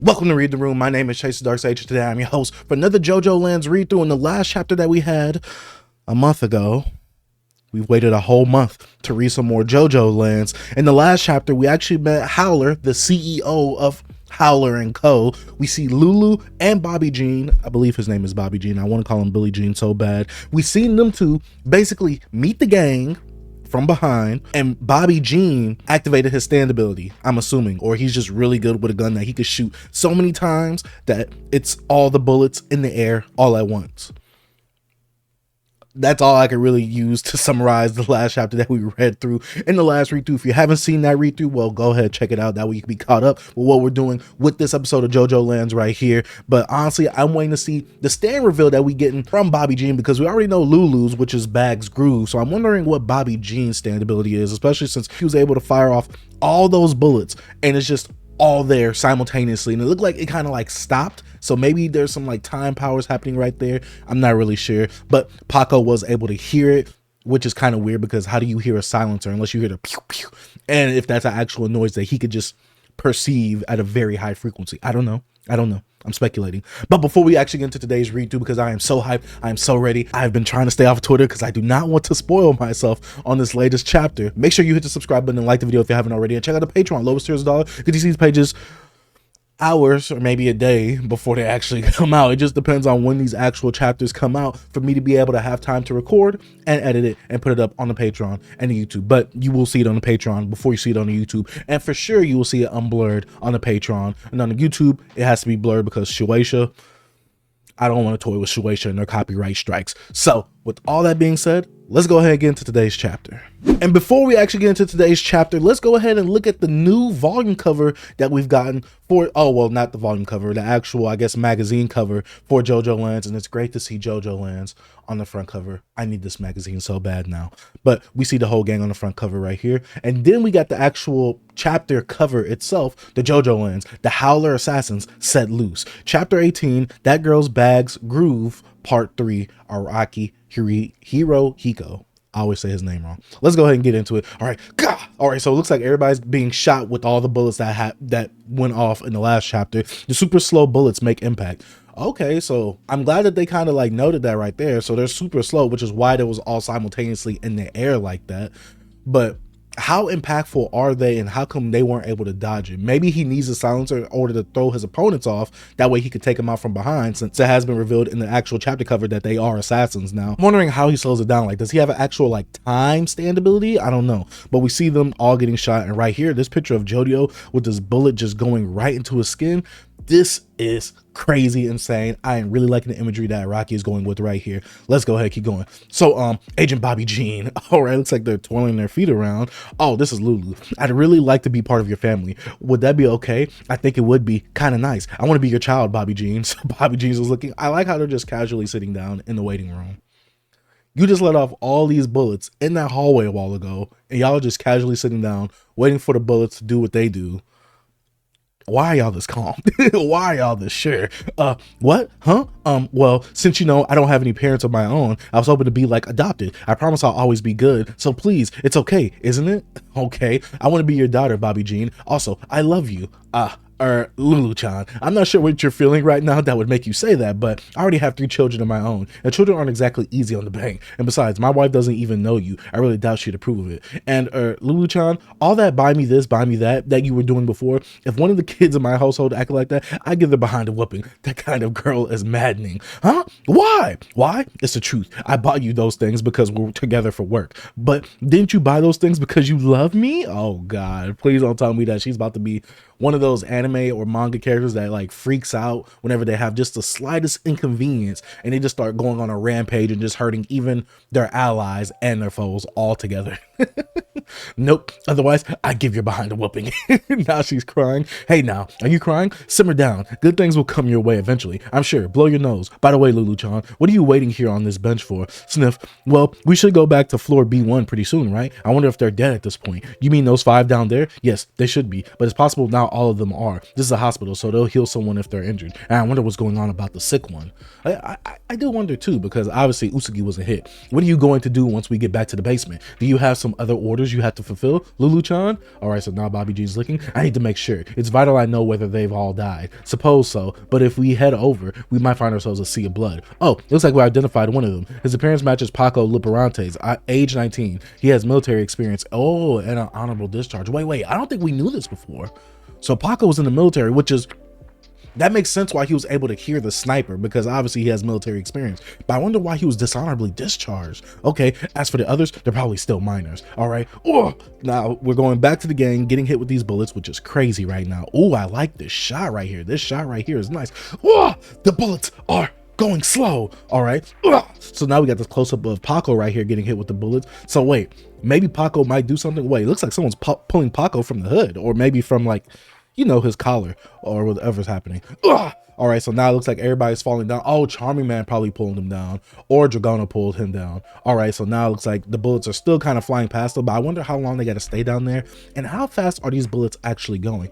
Welcome to Read the Room. My name is Chase the Dark Sage. Today I'm your host for another JoJoLands read through. In the last chapter that we had a month ago, we've waited a whole month to read some more JoJoLands. In the last chapter, we actually met Howler, the CEO of Howler & Co. We see Lulu and Bobby Jean. I believe his name is Bobby Jean. I want to call him Billie Jean so bad. We seen them two basically meet the gang from behind, and Bobby Jean activated his stand ability, I'm assuming, or he's just really good with a gun that he could shoot so many times that it's all the bullets in the air all at once. That's all I could really use to summarize the last chapter that we read through in the last read through. If you haven't seen that read through, well, go ahead, check it out. That way you can be caught up with what we're doing with this episode of JoJoLands right here. But honestly, I'm waiting to see the stand reveal that we getting from Bobby Jean, because we already know Lulu's, which is Bag's Groove. So I'm wondering what Bobby Jean's stand ability is, especially since he was able to fire off all those bullets and it's just all there simultaneously, and it looked like it kind of like stopped. So maybe there's some like time powers happening right there. I'm not really sure, but Paco was able to hear it, which is kind of weird, because how do you hear a silencer unless you hear the pew pew? And if that's an actual noise that he could just perceive at a very high frequency, I don't know. I'm speculating. But before we actually get into today's read through, because I am so hyped, I am so ready, I've been trying to stay off of Twitter because I do not want to spoil myself on this latest chapter. Make sure you hit the subscribe button and like the video if you haven't already, and check out the Patreon. Lowest tier is $1. Get to see these pages hours or maybe a day before they actually come out. It just depends on when these actual chapters come out for me to be able to have time to record and edit it and put it up on the Patreon and the YouTube. But you will see it on the Patreon before you see it on the YouTube, and for sure you will see it unblurred on the Patreon. And on the YouTube it has to be blurred because Shueisha, I don't want to toy with Shueisha and their copyright strikes. So with all that being said, let's go ahead and get into today's chapter. And before we actually get into today's chapter, let's go ahead and look at the new volume cover that we've gotten for, oh, well, not the volume cover, the actual, I guess, magazine cover for JoJoLands. And it's great to see JoJoLands on the front cover. I need this magazine so bad now. But we see the whole gang on the front cover right here. And then we got the actual chapter cover itself, the JoJoLands, the Howler Assassins Set Loose. Chapter 18, That Girl's Bag's Groove, Part 3, Araki Hirohiko. I always say his name wrong. Let's go ahead and get into it. All right. Gah! All right. So it looks like everybody's being shot with all the bullets that went off in the last chapter. The super slow bullets make impact. Okay, so I'm glad that they kind of like noted that right there. So they're super slow, which is why they was all simultaneously in the air like that. But how impactful are they, and how come they weren't able to dodge it? Maybe he needs a silencer in order to throw his opponents off. That way he could take them out from behind, since it has been revealed in the actual chapter cover that they are assassins now. I'm wondering how he slows it down. Like, does he have an actual like time stand ability? I don't know. But we see them all getting shot, and right here, this picture of JoJo with this bullet just going right into his skin. This is crazy insane. I am really liking the imagery that Araki is going with right here. Let's go ahead, keep going. So Agent Bobby Jean. All right, looks like they're twirling their feet around. Oh, this is Lulu. I'd really like to be part of your family. Would that be okay? I think it would be kind of nice. I want to be your child, Bobby Jean. So Bobby Jean was looking. I like how they're just casually sitting down in the waiting room. You just let off all these bullets in that hallway a while ago, and y'all are just casually sitting down waiting for the bullets to do what they do. Why are y'all this calm? Why are y'all this sure? What? Huh? Well, since you know I don't have any parents of my own, I was hoping to be like adopted. I promise I'll always be good. So please, it's okay, isn't it? Okay. I want to be your daughter, Bobby Jean. Also, I love you. Lulu-chan. I'm not sure what you're feeling right now that would make you say that, but I already have 3 children of my own, and children aren't exactly easy on the bank. And besides, my wife doesn't even know you. I really doubt she'd approve of it. And Lulu-chan, all that buy me this, buy me that you were doing before, if one of the kids in my household acted like that, I give them behind a whooping. That kind of girl is maddening. Huh? Why? It's the truth. I bought you those things because we're together for work. But didn't you buy those things because you love me? Oh God, please don't tell me that she's about to be one of those anime or manga characters that like freaks out whenever they have just the slightest inconvenience, and they just start going on a rampage and just hurting even their allies and their foes all together. Nope. Otherwise, I give your behind a whooping. Now she's crying. Hey, now, are you crying? Simmer down. Good things will come your way eventually, I'm sure. Blow your nose. By the way, Lulu-chan, what are you waiting here on this bench for? Sniff. Well, we should go back to floor B1 pretty soon, right? I wonder if they're dead at this point. You mean those 5 down there? Yes, they should be, but it's possible now all of them are. This is a hospital, so they'll heal someone if they're injured. And I wonder what's going on about the sick one. I do wonder too, because obviously Usagi was a hit. What are you going to do once we get back to the basement? Do you have some other orders you have to fulfill, Lulu-chan? All right, so now Bobby G's looking. I need to make sure. It's vital I know whether they've all died. Suppose so, but if we head over, we might find ourselves a sea of blood. Oh, looks like we identified one of them. His appearance matches Paco Liperante's, age 19. He has military experience. Oh, and an honorable discharge. Wait, I don't think we knew this before. So Paco was in the military, which is, that makes sense why he was able to hear the sniper, because obviously he has military experience. But I wonder why he was dishonorably discharged. Okay, as for the others, they're probably still minors. All right. Oh, now we're going back to the gang, getting hit with these bullets, which is crazy right now. Oh, I like this shot right here. This shot right here is nice. Oh, the bullets are going slow. All right. So now we got this close-up of Paco right here getting hit with the bullets. So wait, maybe Paco might do something. Wait, it looks like someone's pulling Paco from the hood, or maybe from, like, you know, his collar or whatever's happening. All right, so now it looks like everybody's falling down. Oh, Charming Man probably pulled him down, or Dragona pulled him down. All right, so now it looks like the bullets are still kind of flying past them, but I wonder how long they got to stay down there, and how fast are these bullets actually going?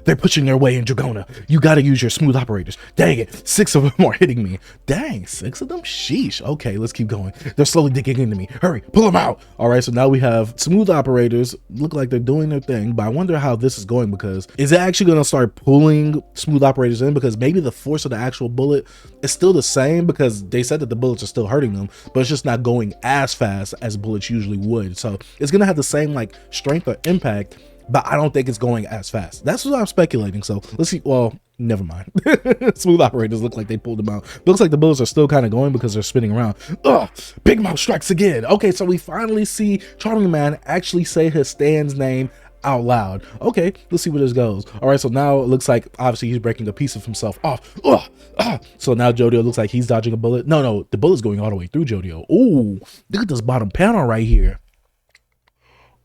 They're pushing their way in Dragona. You got to use your smooth operators. Dang it, 6 of them are hitting me. Dang, 6 of them? Sheesh. Okay, let's keep going. They're slowly digging into me. Hurry, pull them out. All right, so now we have smooth operators. Look like they're doing their thing, but I wonder how this is going, because is it actually going to start pulling smooth operators in? Because maybe the force of the actual bullet is still the same, because they said that the bullets are still hurting them, but it's just not going as fast as bullets usually would. So it's going to have the same like strength or impact, but I don't think it's going as fast. That's what I'm speculating. So let's see. Well, never mind. Smooth operators look like they pulled them out. Looks like the bullets are still kind of going because they're spinning around. Big Mouth strikes again. Okay, so we finally see Charming Man actually say his stand's name out loud. Okay, let's see where this goes. All right, so now it looks like obviously he's breaking a piece of himself off. So now JoJo looks like he's dodging a bullet. No, the bullet's going all the way through JoJo. Ooh, look at this bottom panel right here.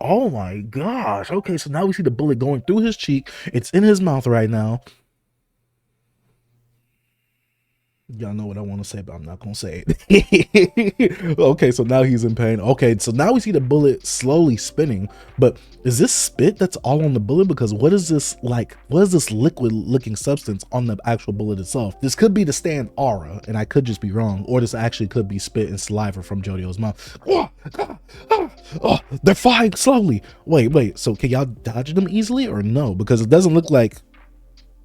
Oh my gosh. Okay, so now we see the bullet going through his cheek. It's in his mouth right now. Y'all know what I want to say, but I'm not gonna say it. Okay, so now he's in pain. Okay, so now we see the bullet slowly spinning, but is this spit that's all on the bullet? Because what is this like? What is this liquid looking substance on the actual bullet itself? This could be the stand aura, and I could just be wrong, or this actually could be spit and saliva from JoJo's mouth. Oh, they're flying slowly. Wait, so can y'all dodge them easily or no? Because it doesn't look like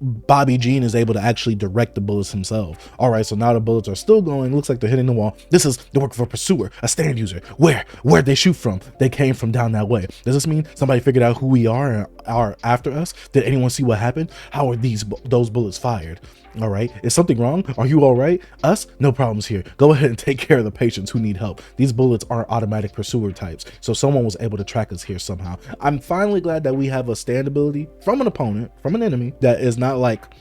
Bobby Jean is able to actually direct the bullets himself. All right, so now the bullets are still going. Looks like they're hitting the wall. This is the work of a pursuer, a stand user. Where'd they shoot from? They came from down that way. Does this mean somebody figured out who we are and are after us? Did anyone see what happened? How are those bullets fired? All right, is something wrong? Are you all right? Us? No problems here. Go ahead and take care of the patients who need help. These bullets aren't automatic pursuer types, so someone was able to track us here somehow. I'm finally glad that we have a stand ability from an opponent, from an enemy, that is not like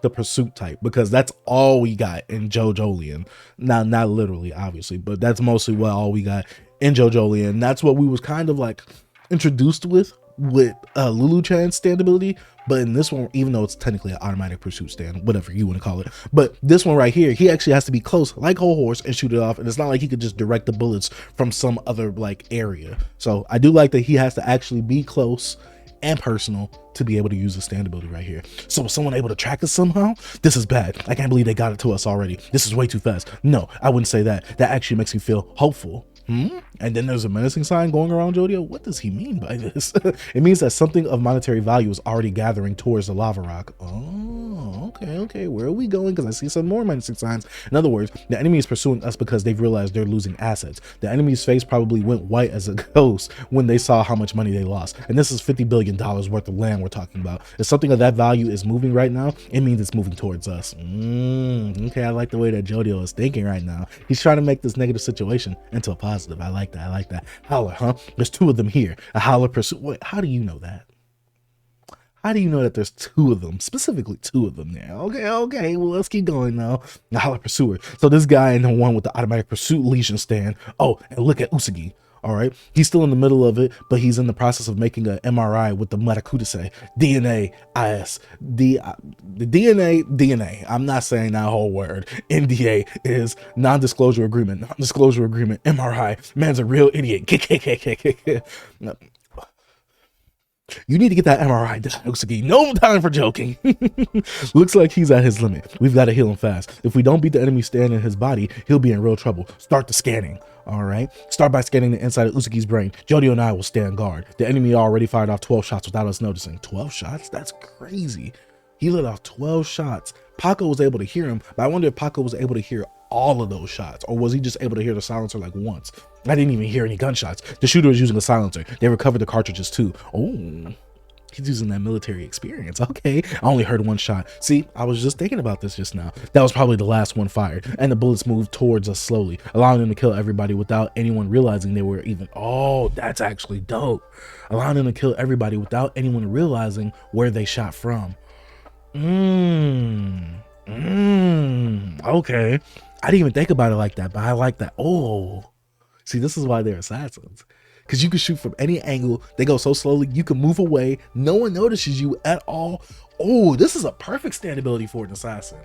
the pursuit type, because that's all we got in JoJoLands. Now, not literally, obviously, but that's mostly what all we got in JoJoLands. That's what we was kind of like introduced with Lulu-chan's stand ability. But in this one, even though it's technically an automatic pursuit stand, whatever you want to call it, but this one right here, he actually has to be close like Whole Horse and shoot it off, and it's not like he could just direct the bullets from some other like area. So I do like that he has to actually be close and personal to be able to use the stand ability right here. So was someone able to track us somehow? This is bad. I can't believe they got it to us already. This is way too fast. No, I wouldn't say that. That actually makes me feel hopeful. And then there's a menacing sign going around JoJo. What does he mean by this? It means that something of monetary value is already gathering towards the lava rock. Oh, okay. Where are we going? Because I see some more menacing signs. In other words, the enemy is pursuing us because they've realized they're losing assets. The enemy's face probably went white as a ghost when they saw how much money they lost. And this is $50 billion worth of land we're talking about. If something of that value is moving right now, it means it's moving towards us. Okay, I like the way that JoJo is thinking right now. He's trying to make this negative situation into a positive. I like that. Howler, huh? There's 2 of them here. A howler pursuit. Wait, how do you know that? How do you know that there's 2 of them? Specifically 2 of them there. Okay. Well, let's keep going now. The howler pursuer. So this guy and the one with the automatic pursuit legion stand. Oh, and look at Usagi. All right, he's still in the middle of it, but he's in the process of making an MRI with the Marakudase DNA IS. The DNA. I'm not saying that whole word. NDA is non-disclosure agreement. Non-disclosure agreement. MRI. Man's a real idiot. You need to get that MRI done, Usugi. No time for joking. Looks like he's at his limit. We've got to heal him fast. If we don't beat the enemy stand in his body, he'll be in real trouble. Start the scanning. All right. Start by scanning the inside of Usugi's brain. JoJo and I will stand guard. The enemy already fired off 12 shots without us noticing. 12 shots? That's crazy. He let off 12 shots. Paco was able to hear him, but I wonder if Paco was able to hear all of those shots, or was he just able to hear the silencer like once? I didn't even hear any gunshots. The shooter is using a silencer. They recovered the cartridges too. Oh, he's using that military experience. Okay, I only heard one shot. See, I was just thinking about this just now. That was probably the last one fired, and the bullets moved towards us slowly, allowing them to kill everybody without anyone realizing they were even. Oh, that's actually dope. Allowing them to kill everybody without anyone realizing where they shot from. Okay. I didn't even think about it like that, but I like that. Oh, see, this is why they're assassins. Because you can shoot from any angle. They go so slowly, you can move away. No one notices you at all. Oh, this is a perfect stand ability for an assassin.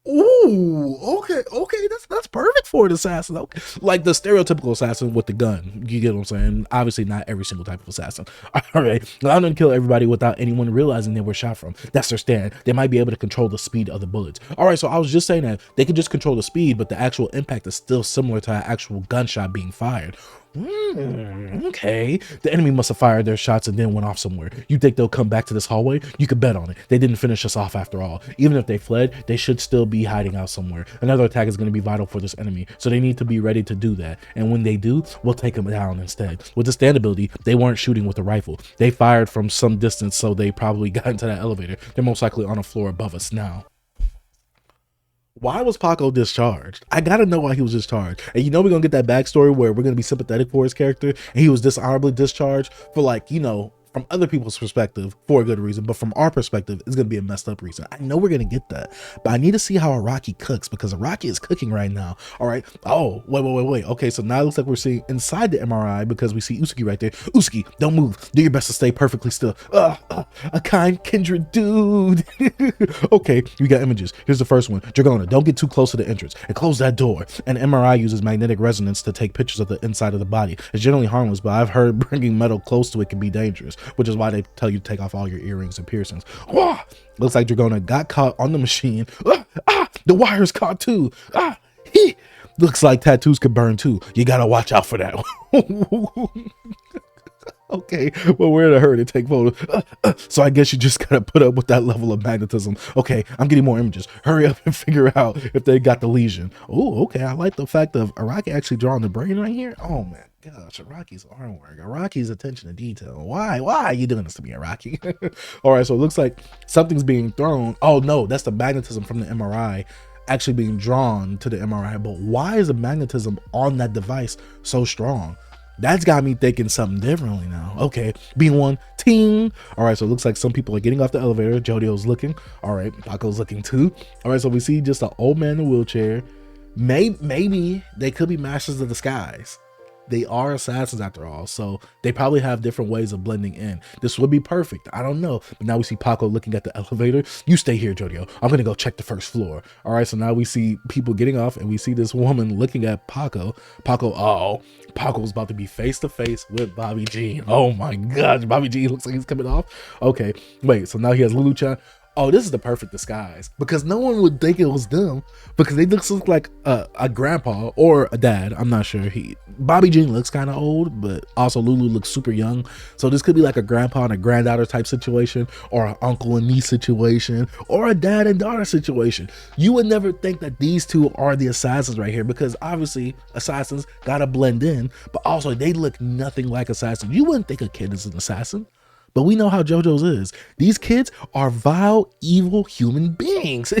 Ooh, okay, that's perfect for an assassin. Okay. Like the stereotypical assassin with the gun. You get what I'm saying? Obviously, not every single type of assassin. All right, allow them to kill everybody without anyone realizing they were shot from. That's their stand. They might be able to control the speed of the bullets. All right, so I was just saying that they could just control the speed, but the actual impact is still similar to an actual gunshot being fired. Okay, the enemy must have fired their shots and then went off somewhere. You think they'll come back to this hallway? You could bet on it. They didn't finish us off after all. Even if they fled, they should still be hiding out somewhere. Another attack is going to be vital for this enemy, so they need to be ready to do that. And when they do, we'll take them down instead. With the stand ability, they weren't shooting with a rifle. They fired from some distance, so they probably got into that elevator. They're most likely on a floor above us now. Why was Paco discharged? I gotta know why he was discharged. And you know we're gonna get that backstory where we're gonna be sympathetic for his character, and he was dishonorably discharged for, like, you know, from other people's perspective for a good reason, but from our perspective, it's gonna be a messed up reason. I know we're gonna get that, but I need to see how Araki cooks, because Araki is cooking right now. All right. Oh, wait. Okay, so now it looks like we're seeing inside the MRI because we see Usugi right there. Usugi, don't move. Do your best to stay perfectly still. A kind kindred dude. Okay, we got images. Here's the first one. Dragona, don't get too close to the entrance and close that door. An MRI uses magnetic resonance to take pictures of the inside of the body. It's generally harmless, but I've heard bringing metal close to it can be dangerous, which is why they tell you to take off all your earrings and piercings. Wah! Looks like Dragona got caught on the machine. The wire's caught too. Looks like tattoos could burn too. You gotta watch out for that. Okay, well, we're in a hurry to take photos. So I guess you just gotta put up with that level of magnetism. Okay, I'm getting more images. Hurry up and figure out if they got the lesion. Oh, okay, I like the fact of Araki actually drawing the brain right here. Oh man, gosh, Araki's artwork, Araki's attention to detail. Why are you doing this to me, Araki? All right, so it looks like something's being thrown. Oh no, that's the magnetism from the MRI actually being drawn to the MRI. But why is the magnetism on that device so strong? That's got me thinking something differently now. Okay, being one, ting. All right, so it looks like some people are getting off the elevator. JoJo's looking. All right, Paco's looking too. All right, so we see just an old man in a wheelchair. Maybe they could be masters of disguise. They are assassins after all, so they probably have different ways of blending in. This would be perfect. I don't know. But now we see Paco looking at the elevator. You stay here, JoJo. I'm going to go check the first floor. All right, so now we see people getting off, and we see this woman looking at Paco. Paco's about to be face to face with Bobby Jean. Oh my gosh, Bobby Jean looks like he's coming off. Okay, wait, so now he has Lulu-chan. Oh, this is the perfect disguise, because no one would think it was them, because they look like a grandpa or a dad. I'm not sure. Bobby Jean looks kind of old, but also Lulu looks super young. So this could be like a grandpa and a granddaughter type situation, or an uncle and niece situation, or a dad and daughter situation. You would never think that these two are the assassins right here, because obviously assassins gotta blend in, but also they look nothing like assassins. You wouldn't think a kid is an assassin. But we know how JoJo's is. These kids are vile, evil human beings.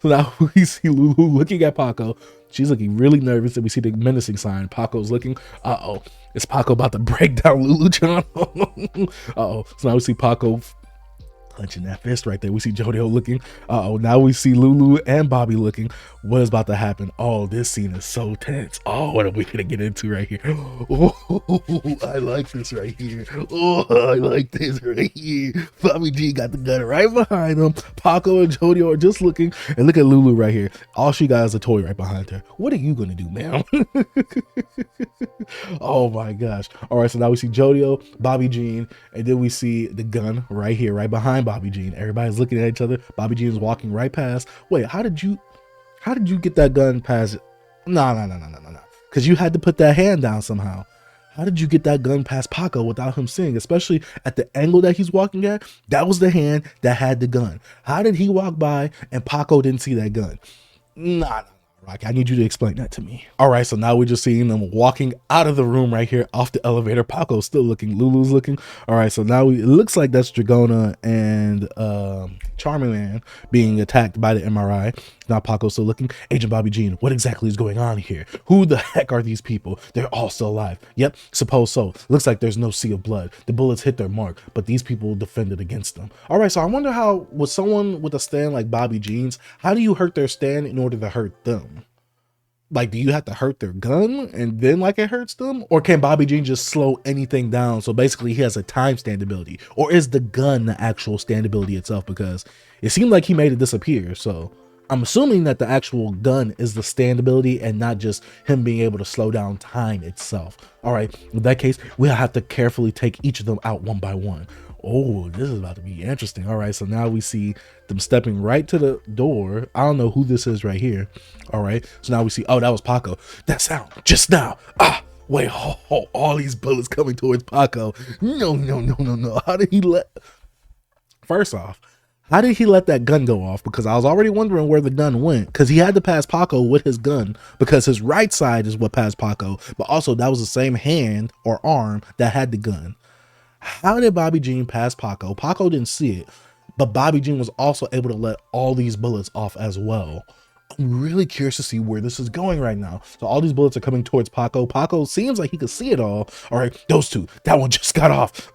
So now we see Lulu looking at Paco. She's looking really nervous, and we see the menacing sign. Paco's looking. Uh-oh. Is Paco about to break down Lulu-chan? Uh-oh. So now we see Paco clenching that fist right there. We see JoJo looking. Uh-oh, now we see Lulu and Bobby looking. What is about to happen? Oh, this scene is so tense. Oh, what are we gonna get into right here? Oh, I like this right here. Oh, I like this right here. Bobby G got the gun right behind him. Paco and JoJo are just looking. And look at Lulu right here. All she got is a toy right behind her. What are you gonna do, ma'am? Oh my gosh. All right, so now we see JoJo, Bobby Jean, and then we see the gun right here, right behind Bobby Jean. Everybody's looking at each other. Bobby Jean is walking right past. Wait, how did you get that gun past? No. Because you had to put that hand down somehow. How did you get that gun past Paco without him seeing? Especially at the angle that he's walking at, that was the hand that had the gun. How did he walk by and Paco didn't see that gun? Nah. I need you to explain that to me. All right, so now we're just seeing them walking out of the room right here off the elevator. Paco's still looking, Lulu's looking. All right, so now it looks like that's Dragona and Charming Man being attacked by the MRI. Now Paco's still looking. Agent Bobby Jean, what exactly is going on here? Who the heck are these people? They're all still alive. Yep, suppose so. Looks like there's no sea of blood. The bullets hit their mark, but these people defended against them. All right, so I wonder how, with someone with a stand like Bobby Jean's, how do you hurt their stand in order to hurt them? Like, do you have to hurt their gun and then like it hurts them? Or can Bobby Jean just slow anything down? So basically he has a time standability. Or is the gun the actual standability itself? Because it seemed like he made it disappear. So I'm assuming that the actual gun is the standability and not just him being able to slow down time itself. All right, in that case, we'll have to carefully take each of them out one by one. Oh, this is about to be interesting. All right, so now we see them stepping right to the door. I don't know who this is right here. All right, so now we see, oh, that was Paco. That sound just now. Wait, all these bullets coming towards Paco. No. How did he let, first off, how did he let that gun go off? Because I was already wondering where the gun went, because he had to pass Paco with his gun, because his right side is what passed Paco, but also that was the same hand or arm that had the gun. How did Bobby Jean pass Paco? Paco didn't see it, but Bobby Jean was also able to let all these bullets off as well. I'm really curious to see where this is going right now. So all these bullets are coming towards Paco. Paco seems like he could see it all. All right, those two, that one just got off.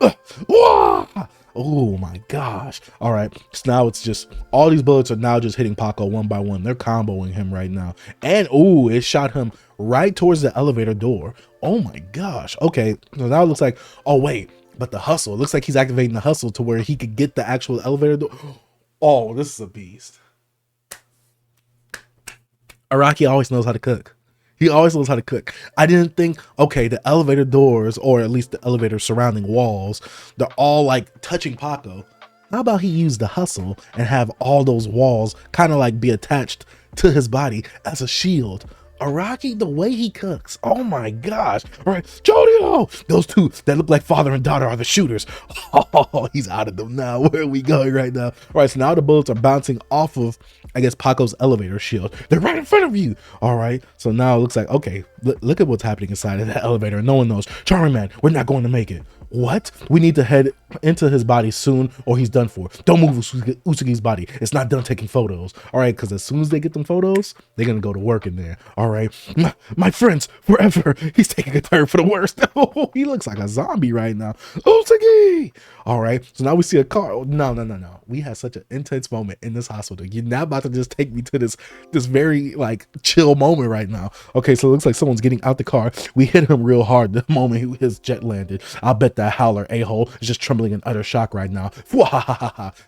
Oh my gosh. All right, so now it's just, all these bullets are now just hitting Paco one by one. They're comboing him right now. And oh, it shot him right towards the elevator door. Oh my gosh. Okay, so now it looks like, oh wait, but the hustle, it looks like he's activating the hustle to where he could get the actual elevator door. Oh, this is a beast. Araki always knows how to cook. He always knows how to cook. I didn't think, okay, the elevator doors, or at least the elevator surrounding walls, they're all like touching Paco. How about he use the hustle and have all those walls kind of like be attached to his body as a shield? Araki, the way he cooks, oh my gosh. All right, JoJo, those two that look like father and daughter are the shooters. Oh, he's out of them now. Where are we going right now? All right, so now the bullets are bouncing off of, I guess, Paco's elevator shield. They're right in front of you. All right, so now it looks like, okay, look at what's happening inside of that elevator. No one knows. Charming Man, we're not going to make it. What? We need to head into his body soon or he's done for. Don't move Usugi's body. It's not done taking photos. All right, because as soon as they get them photos, they're going to go to work in there. All right. My friends, forever. He's taking a turn for the worst. Oh, he looks like a zombie right now. Usugi! All right. So now we see a car. No. We had such an intense moment in this hospital. You're not about to just take me to this very like chill moment right now. Okay, so it looks like someone's getting out the car. We hit him real hard the moment his jet landed. I'll bet that howler a-hole is just trembling in utter shock right now.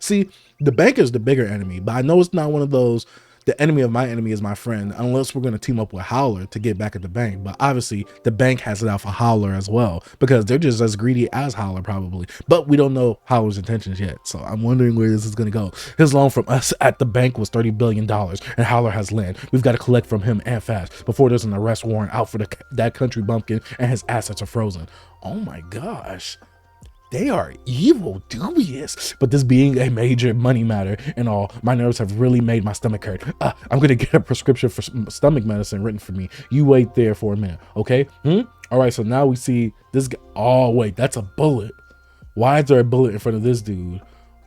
See, the bank is the bigger enemy, but I know it's not one of those, the enemy of my enemy is my friend, unless we're going to team up with Howler to get back at the bank. But obviously the bank has it out for Howler as well, because they're just as greedy as Howler probably, but we don't know Howler's intentions yet. So I'm wondering where this is going to go. His loan from us at the bank was $30 billion and Howler has land. We've got to collect from him and fast before there's an arrest warrant out for that country bumpkin and his assets are frozen. Oh my gosh. They are evil, dubious. But this being a major money matter and all, my nerves have really made my stomach hurt. I'm gonna get a prescription for stomach medicine written for me. You wait there for a minute, okay? All right, so now we see this guy. Oh wait, that's a bullet. Why is there a bullet in front of this dude?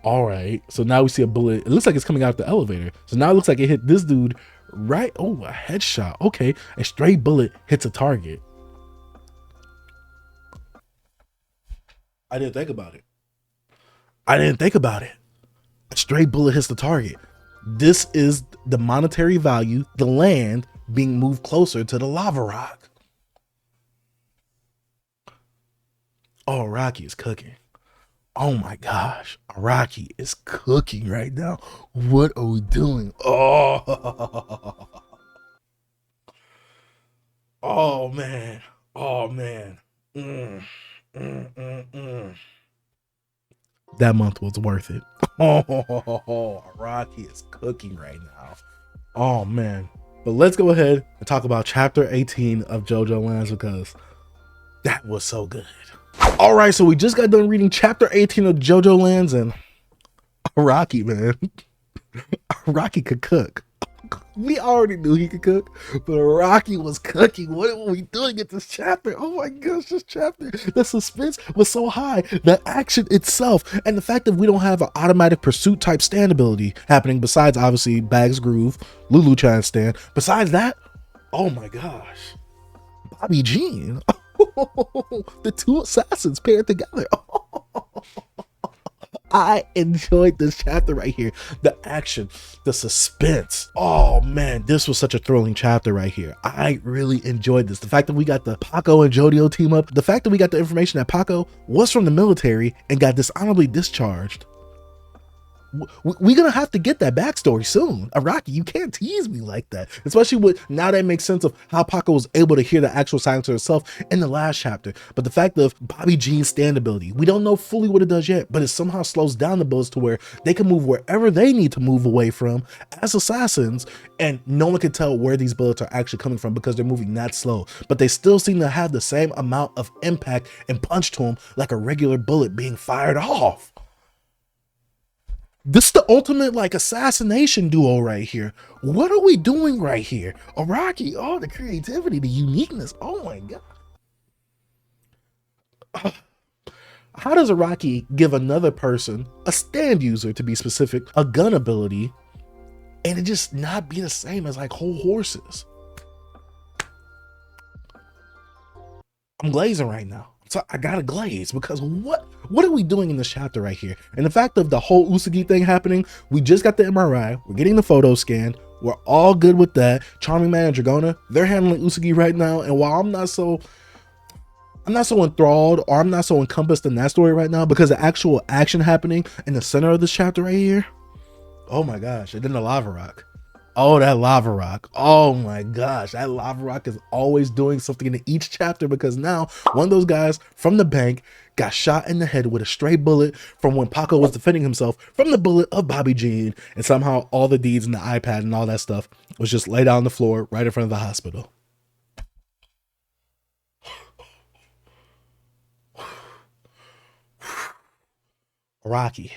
All right, so now we see a bullet. It looks like it's coming out of the elevator. So now it looks like it hit this dude right. Oh, a headshot. Okay, a stray bullet hits a target. I didn't think about it. A stray bullet hits the target. This is the monetary value, the land being moved closer to the lava rock. Oh, Rocky is cooking. Oh my gosh, Rocky is cooking right now. What are we doing? Oh, oh man, oh man. That month was worth it. Oh, Rocky is cooking right now. Oh man. But let's go ahead and talk about chapter 18 of JOJOLands because that was so good. All right, so we just got done reading chapter 18 of JOJOLands, and Rocky, man, Rocky could cook. We already knew he could cook, but Rocky was cooking. What were we doing at this chapter? Oh my gosh, this chapter, the suspense was so high. The action itself, and the fact that we don't have an automatic pursuit type stand ability happening, besides obviously Bag's Groove, Lulu Chan stand. Besides that, oh my gosh, Bobby Jean. The two assassins paired together. I enjoyed this chapter right here. The action, the suspense. Oh man, this was such a thrilling chapter right here. I really enjoyed this. The fact that we got the Paco and Jodio team up. The fact that we got the information that Paco was from the military and got dishonorably discharged. We're gonna have to get that backstory soon. Rocky, you can't tease me like that. Especially with now that makes sense of how Paco was able to hear the actual silencer herself in the last chapter. But the fact of Bobby Jean's stand ability, we don't know fully what it does yet, but it somehow slows down the bullets to where they can move wherever they need to move away from as assassins, and no one can tell where these bullets are actually coming from because they're moving that slow. But they still seem to have the same amount of impact and punch to them like a regular bullet being fired off. This is the ultimate like assassination duo right here. What are we doing right here? Rocky, oh, the creativity, the uniqueness. Oh my God. How does Rocky give another person, a stand user to be specific, a gun ability, and it just not be the same as like whole horses? I'm glazing right now. So I gotta glaze because what are we doing in this chapter right here? And the fact of the whole Usagi thing happening, we just got the MRI, we're getting the photo scan, we're all good with that. Charming Man and Dragona, they're handling Usagi right now. And while I'm not so enthralled or I'm not so encompassed in that story right now because the actual action happening in the center of this chapter right here, oh my gosh, and then the lava rock. Oh, that lava rock. Oh my gosh, that lava rock is always doing something in each chapter because now one of those guys from the bank got shot in the head with a stray bullet from when Paco was defending himself from the bullet of Bobby Jean, and somehow all the deeds and the iPad and all that stuff was just laid out on the floor right in front of the hospital. Rocky,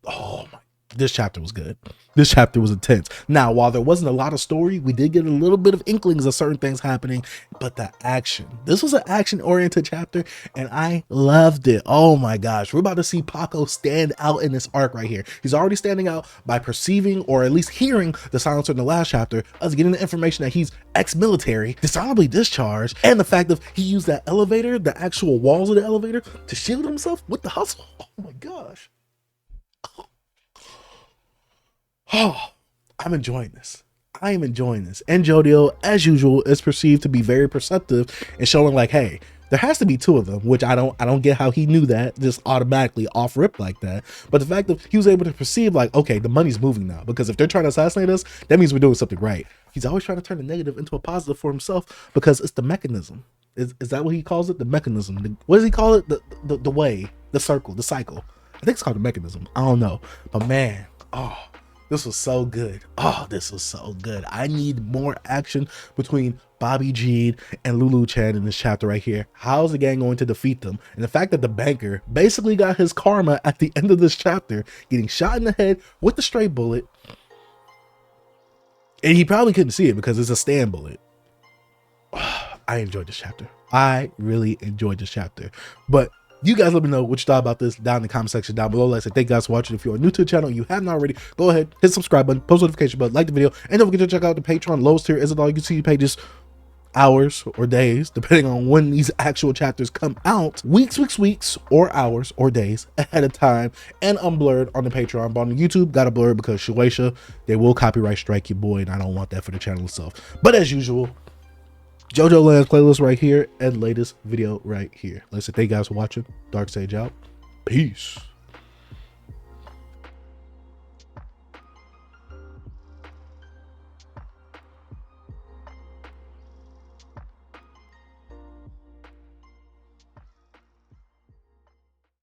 oh my, this chapter was good. This chapter was intense. Now, while there wasn't a lot of story, we did get a little bit of inklings of certain things happening, but the action, this was an action-oriented chapter, and I loved it. Oh my gosh, we're about to see Paco stand out in this arc right here. He's already standing out by perceiving, or at least hearing, the silencer in the last chapter, us getting the information that he's ex-military, dishonorably discharged, and the fact that he used that elevator, the actual walls of the elevator, to shield himself with the hustle. Oh my gosh. Oh, I'm enjoying this. I am enjoying this. And Jodio, as usual, is perceived to be very perceptive and showing like, hey, there has to be two of them, which I don't get how he knew that just automatically off rip like that. But the fact that he was able to perceive like, okay, the money's moving now, because if they're trying to assassinate us, that means we're doing something right. He's always trying to turn the negative into a positive for himself because it's the mechanism. Is that what he calls it? The mechanism. What does he call it? The way, the circle, the cycle. I think it's called the mechanism. I don't know. But man, oh, this was so good. Oh, this was so good. I need more action between Bobby Jean and Lulu Chan in this chapter right here. How's the gang going to defeat them? And the fact that the banker basically got his karma at the end of this chapter, getting shot in the head with the stray bullet. And he probably couldn't see it because it's a stand bullet. I enjoyed this chapter. I really enjoyed this chapter. But you guys let me know what you thought about this down in the comment section down below. Like I said, thank you guys for watching. If you are new to the channel and you haven't already, go ahead, hit the subscribe button, post notification button, like the video, and don't forget to check out the Patreon. Lowest tier isn't all you can see pages hours or days, depending on when these actual chapters come out, weeks, or hours or days ahead of time, and unblurred on the Patreon. But on the YouTube, gotta blur it because Shueisha, they will copyright strike your boy, and I don't want that for the channel itself. But as usual, JoJoLands playlist right here and latest video right here. Let's say thank you guys for watching. Dark Sage out. Peace.